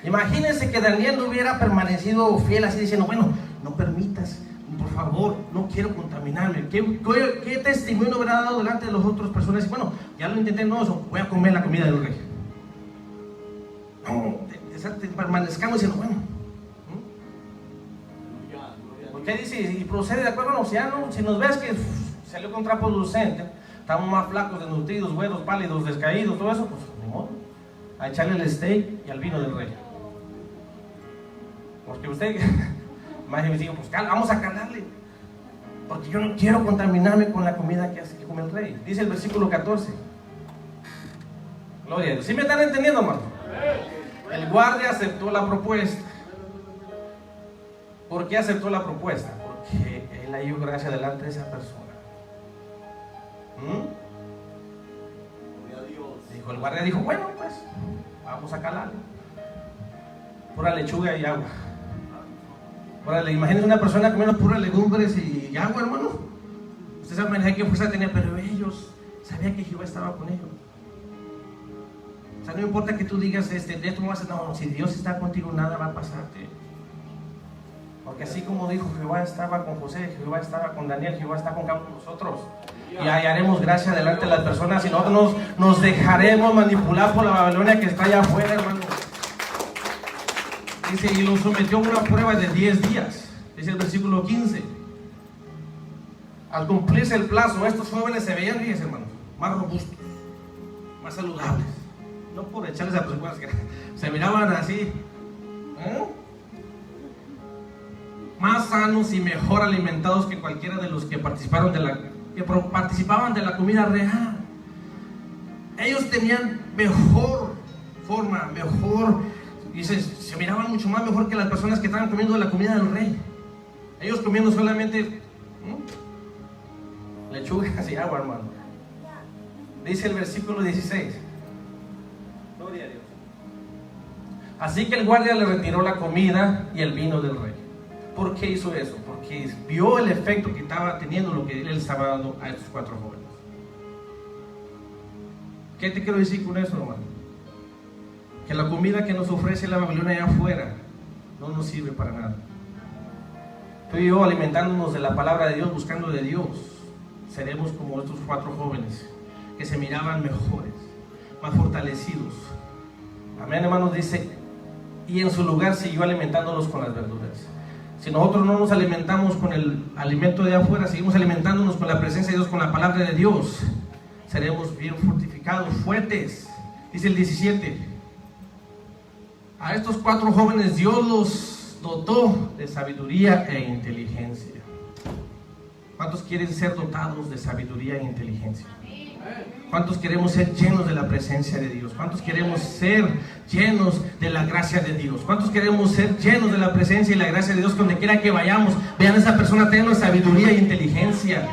imagínense que Daniel no hubiera permanecido fiel así diciendo: bueno, no permitas, por favor, no quiero contaminarme. ¿Qué testimonio hubiera dado delante de las otras personas? Y bueno, ya lo intenté, no, voy a comer la comida del rey. No, permanezcamos diciendo: bueno, ¿qué dice? Y procede de acuerdo. No, si nos ves que salió contraproducente, estamos más flacos, desnutridos, güeros, pálidos, descaídos, todo eso, pues ni modo, a echarle el steak y al vino del rey. Porque usted, más me dice, pues vamos a calarle, porque yo no quiero contaminarme con la comida que come el rey. Dice el versículo 14. Gloria a Dios. ¿Sí me están entendiendo, hermano? El guardia aceptó la propuesta. ¿Por qué aceptó la propuesta? Porque él halló gracia delante de esa persona. Dijo, el guardia dijo, bueno, pues vamos a calarle. Pura lechuga y agua. Órale, imagínense una persona comiendo puras legumbres y agua, hermano. Usted sabe manejar qué fuerza tenía, pero ellos sabían que Jehová estaba con ellos. O sea, no importa que tú digas, de esto no vas a hacer, no, si Dios está contigo, nada va a pasarte. Porque así como dijo, Jehová estaba con José, Jehová estaba con Daniel, Jehová está con cada uno de nosotros. Y hallaremos gracia delante de las personas y nosotros nos dejaremos manipular por la Babilonia que está allá afuera, hermano. Dice, y lo sometió a una prueba de 10 días. Dice el versículo 15. Al cumplirse el plazo, estos jóvenes se veían, fíjense, hermano, más robustos, más saludables. No por echarles a personas que se miraban así, más sanos y mejor alimentados que cualquiera de los que participaban de la comida real. Ellos tenían mejor forma, dice, se miraban mucho más mejor que las personas que estaban comiendo de la comida del rey. Ellos comiendo solamente lechugas y agua, hermano. Dice el versículo 16. Gloria a Dios. Así que el guardia le retiró la comida y el vino del rey. ¿Por qué hizo eso? Porque vio el efecto que estaba teniendo lo que él estaba dando a estos 4 jóvenes. ¿Qué te quiero decir con eso, hermano? Que la comida que nos ofrece la Babilonia allá afuera no nos sirve para nada. Tú y yo, alimentándonos de la palabra de Dios, buscando de Dios, seremos como estos 4 jóvenes que se miraban mejores, más fortalecidos. Amén, hermanos. Dice, y en su lugar siguió alimentándolos con las verduras. Si nosotros no nos alimentamos con el alimento de afuera, seguimos alimentándonos con la presencia de Dios, con la palabra de Dios, seremos bien fortificados, fuertes. Dice el 17. A estos 4 jóvenes Dios los dotó de sabiduría e inteligencia. ¿Cuántos quieren ser dotados de sabiduría e inteligencia? ¿Cuántos queremos ser llenos de la presencia de Dios? ¿Cuántos queremos ser llenos de la gracia de Dios? ¿Cuántos queremos ser llenos de la presencia y la gracia de Dios? Donde quiera que vayamos, vean a esa persona teniendo sabiduría e inteligencia.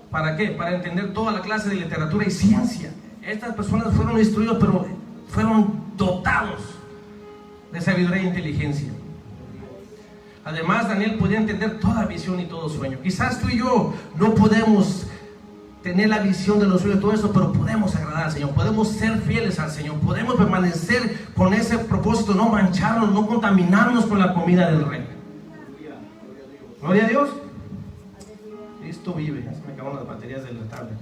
¿Para qué? Para entender toda la clase de literatura y ciencia. Estas personas fueron instruidos, pero fueron dotados de sabiduría e inteligencia. Además, Daniel podía entender toda visión y todo sueño. Quizás tú y yo no podemos tener la visión de los sueños, todo eso, pero podemos agradar al Señor, podemos ser fieles al Señor, podemos permanecer con ese propósito, no mancharnos, no contaminarnos con la comida del rey. Gloria a Dios. Cristo vive. Ya se me acabaron las baterías del tablet.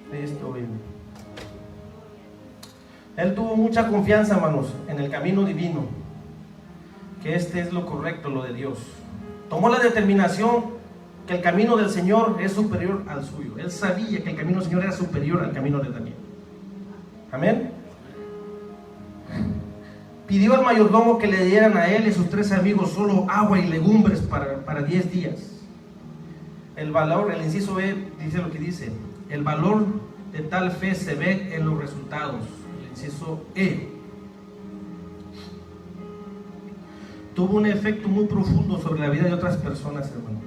Cristo vive. Él tuvo mucha confianza, hermanos, en el camino divino, que este es lo correcto, lo de Dios. Tomó la determinación que el camino del Señor es superior al suyo. Él sabía que el camino del Señor era superior al camino de Daniel. Amén. Pidió al mayordomo que le dieran a él y sus 3 amigos solo agua y legumbres para 10 días. El valor, el inciso E dice lo que dice: el valor de tal fe se ve en los resultados. El inciso E tuvo un efecto muy profundo sobre la vida de otras personas, hermano.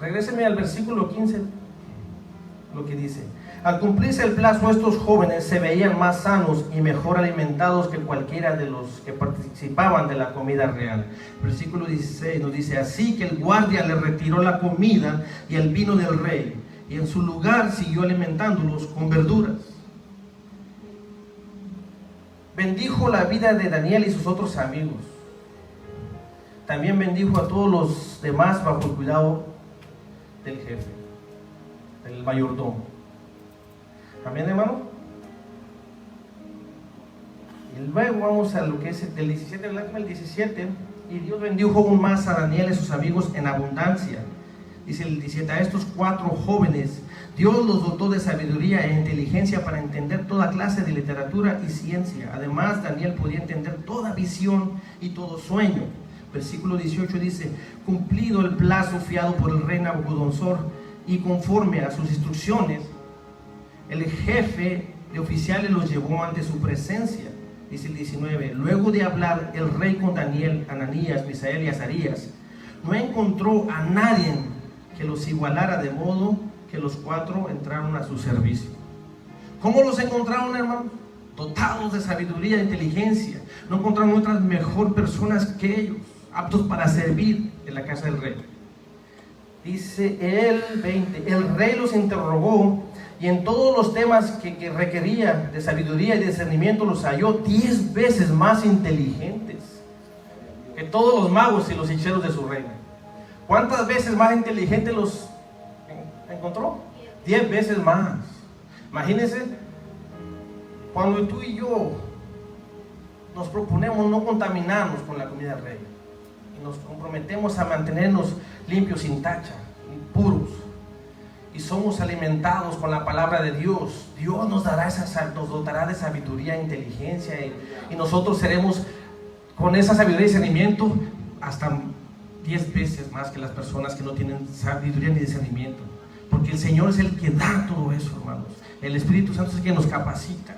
Regréseme al versículo 15, lo que dice: al cumplirse el plazo, estos jóvenes se veían más sanos y mejor alimentados que cualquiera de los que participaban de la comida real. Versículo 16 nos dice: así que el guardia le retiró la comida y el vino del rey, y en su lugar siguió alimentándolos con verduras. Bendijo la vida de Daniel y sus otros amigos. También bendijo a todos los demás bajo el cuidado del jefe, del mayordomo. Amén, hermano. Y luego vamos a lo que es del 17, el 17. Y Dios bendijo aún más a Daniel y sus amigos en abundancia, dice el 17, a estos 4 jóvenes Dios los dotó de sabiduría e inteligencia para entender toda clase de literatura y ciencia. Además, Daniel podía entender toda visión y todo sueño. Versículo 18 dice, cumplido el plazo fiado por el rey Nabucodonosor y conforme a sus instrucciones, el jefe de oficiales los llevó ante su presencia. Dice el 19, luego de hablar el rey con Daniel, Ananías, Misael y Azarías, no encontró a nadie que los igualara, de modo que los 4 entraron a su servicio. ¿Cómo los encontraron, hermanos? Dotados de sabiduría e inteligencia. No encontraron otras mejor personas que ellos, aptos para servir en la casa del rey. Dice el 20, el rey los interrogó y en todos los temas que requería de sabiduría y discernimiento los halló 10 veces más inteligentes que todos los magos y los hechiceros de su reino. ¿Cuántas veces más inteligentes los encontró? 10 veces más. Imagínense, cuando tú y yo nos proponemos no contaminarnos con la comida del rey y nos comprometemos a mantenernos limpios, sin tacha, puros, y somos alimentados con la palabra de Dios, Dios nos dotará de sabiduría e inteligencia, y nosotros seremos con esa sabiduría y discernimiento hasta 10 veces más que las personas que no tienen sabiduría ni discernimiento, porque el Señor es el que da todo eso, hermanos. El Espíritu Santo es el que nos capacita.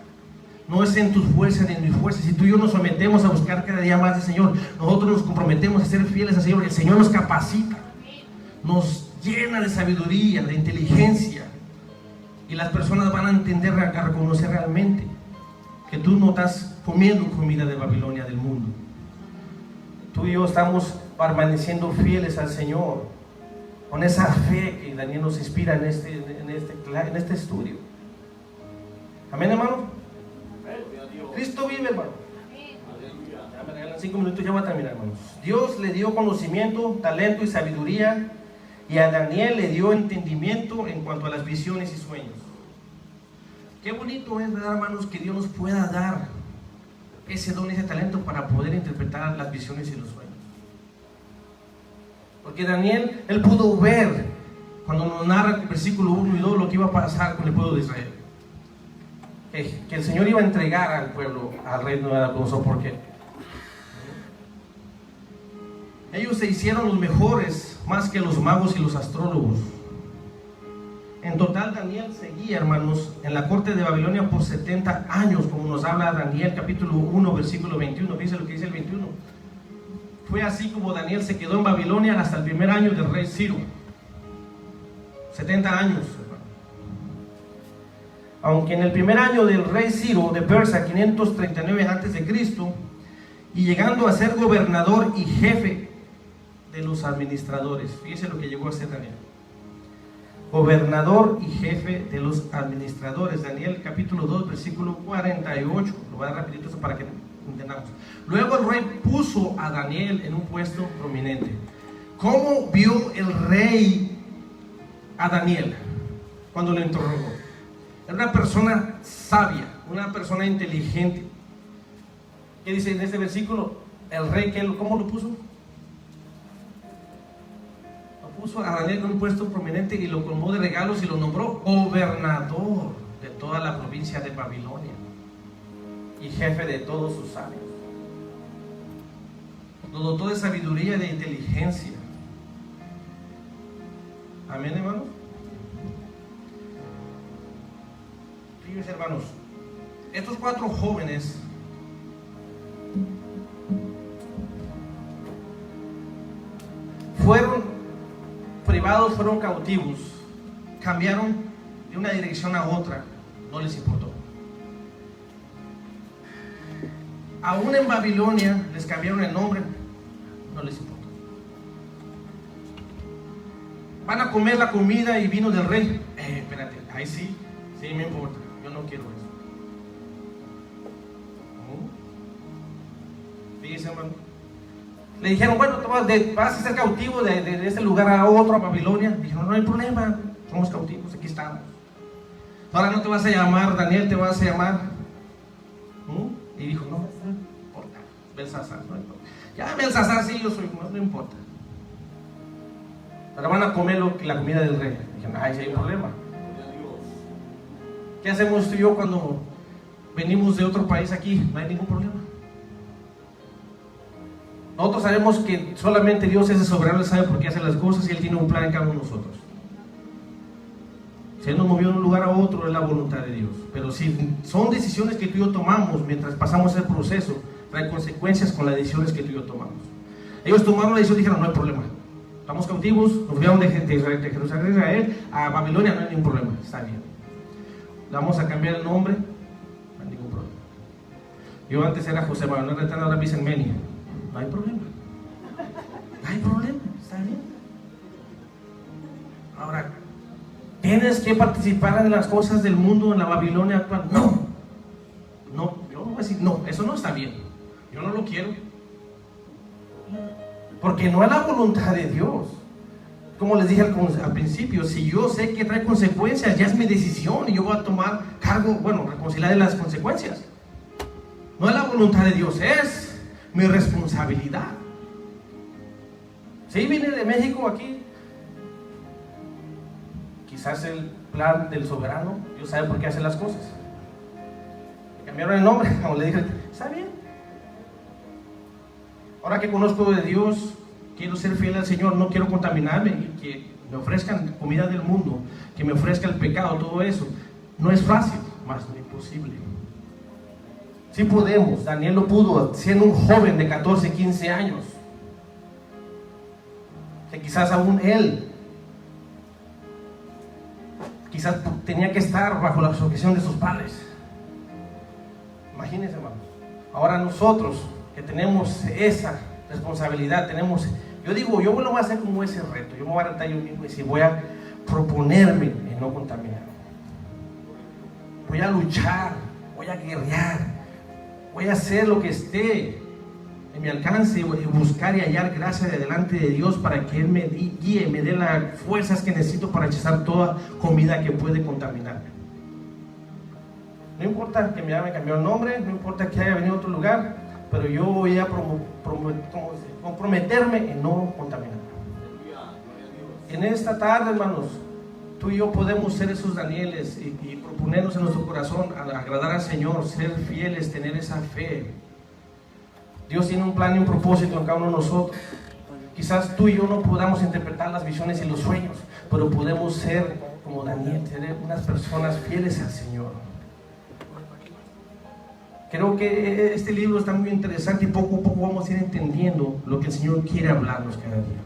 No es en tus fuerzas ni en mis fuerzas. Si tú y yo nos sometemos a buscar cada día más del Señor, nosotros nos comprometemos a ser fieles al Señor, el Señor nos capacita, nos llena de sabiduría, de inteligencia, y las personas van a entender, a reconocer realmente que tú no estás comiendo comida de Babilonia, del mundo. Tú y yo estamos permaneciendo fieles al Señor con esa fe que Daniel nos inspira en este estudio. Amén, hermano. Cristo vive, hermano. Ya me regalan 5 minutos, ya voy a terminar, hermanos. Dios le dio conocimiento, talento y sabiduría, y a Daniel le dio entendimiento en cuanto a las visiones y sueños. Qué bonito es, ¿verdad, hermanos? Que Dios nos pueda dar ese don, ese talento para poder interpretar las visiones y los sueños. Porque Daniel, él pudo ver, cuando nos narra el versículo 1 y 2, lo que iba a pasar con el pueblo de Israel. Que el Señor iba a entregar al pueblo, al rey Nabucodonosor. ¿Por qué? Ellos se hicieron los mejores, más que los magos y los astrólogos. En total, Daniel seguía, hermanos, en la corte de Babilonia por 70 años, como nos habla Daniel capítulo 1, versículo 21. Dice lo que dice el 21. Fue así como Daniel se quedó en Babilonia hasta el primer año del rey Ciro. 70 años, hermano. Aunque en el primer año del rey Ciro de Persia, 539 a.C., y llegando a ser gobernador y jefe de los administradores. Fíjese lo que llegó a ser Daniel. Gobernador y jefe de los administradores. Daniel capítulo 2, versículo 48. Lo voy a dar rapidito para que entendamos. Luego el rey puso a Daniel en un puesto prominente. ¿Cómo vio el rey a Daniel cuando lo interrogó? Era una persona sabia, una persona inteligente. ¿Qué dice en este versículo? El rey, ¿cómo lo puso? Lo puso a Daniel en un puesto prominente y lo colmó de regalos y lo nombró gobernador de toda la provincia de Babilonia y jefe de todos sus sabios. Lo dotó de sabiduría y de inteligencia. Amén, hermanos. Fíjense, hermanos, estos 4 jóvenes fueron privados, fueron cautivos, cambiaron de una dirección a otra, no les importó. Aún en Babilonia les cambiaron el nombre, no les importó. Van a comer la comida y vino del rey. Espérate, ahí sí me importa, yo no quiero eso. Fíjense, hermano. Le dijeron, bueno, vas a ser cautivo de este lugar a otro, a Babilonia. Dijeron, no hay problema, somos cautivos, aquí estamos. Ahora no te vas a llamar Daniel, te vas a llamar. Y dijo, no importa, Belsasar, no importa. Ya Belsasar sí, yo soy, no importa. Pero van a comer la comida del rey. Dijeron, ay, sí hay un problema. ¿Qué hacemos tú y yo cuando venimos de otro país aquí? No hay ningún problema. Nosotros sabemos que solamente Dios es el soberano y sabe por qué hace las cosas, y Él tiene un plan en cada uno de nosotros. Si Él nos movió de un lugar a otro, es la voluntad de Dios. Pero si son decisiones que tú y yo tomamos mientras pasamos el proceso, trae consecuencias con las decisiones que tú y yo tomamos. Ellos tomaron la decisión y dijeron, no hay problema. Estamos cautivos, nos fueron de Jerusalén a Israel a Babilonia, no hay ningún problema, está bien. Le vamos a cambiar el nombre, no hay ningún problema. Yo antes era José Manuel Retana, ahora me dicen Menia. No hay problema. No hay problema, está bien. Ahora, ¿tienes que participar en las cosas del mundo en la Babilonia actual? No. No, yo no voy a decir, no, eso no está bien. Yo no lo quiero. Porque no es la voluntad de Dios. Como les dije al principio, si yo sé que trae consecuencias, ya es mi decisión y yo voy a tomar cargo, bueno, reconciliar de las consecuencias. No es la voluntad de Dios, es mi responsabilidad. Si vine de México aquí, quizás el plan del soberano, Dios sabe por qué hace las cosas. Cambiaron el nombre, como le dije, está bien. Ahora que conozco de Dios, quiero ser fiel al Señor, no quiero contaminarme y que me ofrezcan comida del mundo, que me ofrezca el pecado, todo eso. No es fácil, más no imposible. Sí podemos, Daniel lo pudo, siendo un joven de 14, 15 años. Que quizás aún él, quizás tenía que estar bajo la sujeción de sus padres. Imagínense, hermanos. Ahora nosotros, que tenemos esa responsabilidad, yo digo, yo no voy a hacer como ese reto, yo me voy a retar yo mismo y decir, voy a proponerme en no contaminar. Voy a luchar, voy a guerrear. Voy a hacer lo que esté en mi alcance y buscar y hallar gracia delante de Dios para que Él me guíe, me dé las fuerzas que necesito para rechazar toda comida que puede contaminarme. No importa que me haya cambiado el nombre, no importa que haya venido a otro lugar, pero yo voy a comprometerme en no contaminar. En esta tarde, hermanos, tú y yo podemos ser esos Danieles y proponernos en nuestro corazón agradar al Señor, ser fieles, tener esa fe. Dios tiene un plan y un propósito en cada uno de nosotros. Quizás tú y yo no podamos interpretar las visiones y los sueños, pero podemos ser como Daniel, ser unas personas fieles al Señor. Creo que este libro está muy interesante y poco a poco vamos a ir entendiendo lo que el Señor quiere hablarnos cada día.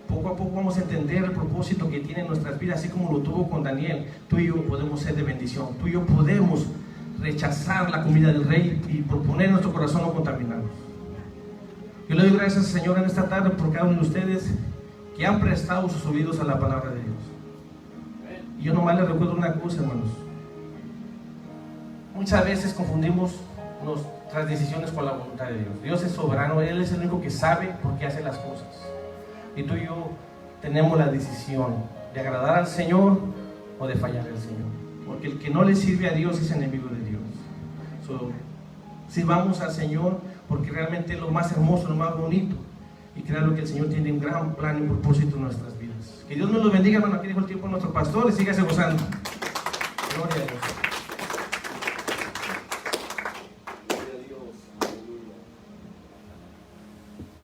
Poco a poco vamos a entender el propósito que tiene en nuestras vidas, así como lo tuvo con Daniel. Tú y yo podemos ser de bendición. Tú y yo podemos rechazar la comida del rey y proponer en nuestro corazón no contaminarnos. Yo le doy gracias al Señor en esta tarde por cada uno de ustedes que han prestado sus oídos a la palabra de Dios. Y yo nomás les recuerdo una cosa, hermanos. Muchas veces confundimos nuestras decisiones con la voluntad de Dios. Dios es soberano, Él es el único que sabe por qué hace las cosas. Y tú y yo tenemos la decisión de agradar al Señor o de fallar al Señor. Porque el que no le sirve a Dios es enemigo de Dios. Sirvamos al Señor porque realmente es lo más hermoso, lo más bonito. Y créanlo que el Señor tiene un gran plan y propósito en nuestras vidas. Que Dios nos lo bendiga, hermano. Aquí dijo el tiempo de nuestro pastor y sígase gozando. Gloria a Dios.